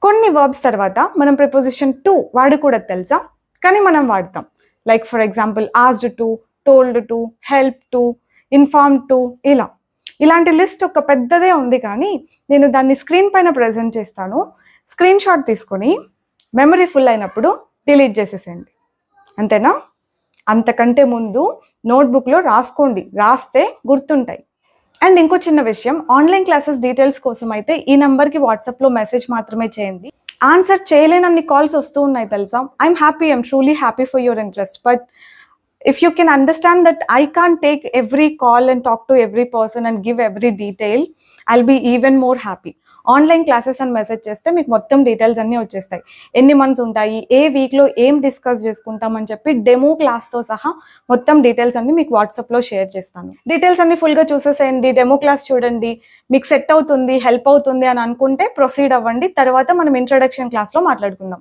కొన్ని వర్బ్స్ తర్వాత మనం ప్రిపోజిషన్ టు వాడకూడదు తెలుసా, కానీ మనం వాడతాం. Like for example asked to, told to, help to, inform to, ఇలాంటి లిస్ట్ ఒక పెద్దదే ఉంది, కానీ నేను దాన్ని స్క్రీన్ పైన ప్రజెంట్ చేస్తాను. స్క్రీన్ షాట్ తీసుకొని మెమరీ ఫుల్ అయినప్పుడు డిలీట్ చేసేసేయండి, అంతేనా? అంతకంటే ముందు నోట్బుక్లో రాసుకోండి, రాస్తే గుర్తుంటాయి. అండ్ ఇంకో చిన్న విషయం, ఆన్లైన్ క్లాసెస్ డీటెయిల్స్ కోసం అయితే ఈ నెంబర్కి వాట్సాప్లో మెసేజ్ మాత్రమే చేయండి. ఆన్సర్ చేయలేనన్ని కాల్స్ వస్తూ ఉన్నాయి తెలుసా. I'm happy, I'm truly happy for your interest, but if you can understand that I can't take every call and talk to every person and give every detail, I'll be even more happy. Online classes అని message చేస్తే మీకు మొత్తం details అన్నీ వచ్చేస్తాయి. ఎన్ని months ఉంటాయి, ఏ వీక్లో ఏం డిస్కస్ చేసుకుంటామని చెప్పి డెమో క్లాస్తో సహా మొత్తం డీటెయిల్స్ అన్ని మీకు వాట్సాప్లో షేర్ చేస్తాను. డీటెయిల్స్ అన్ని ఫుల్గా చూసేసేయండి, డెమో క్లాస్ చూడండి, మీకు సెట్ అవుతుంది, హెల్ప్ అవుతుంది అని అనుకుంటే ప్రొసీడ్ అవ్వండి. తర్వాత మనం ఇంట్రడక్షన్ క్లాస్లో మాట్లాడుకుందాం.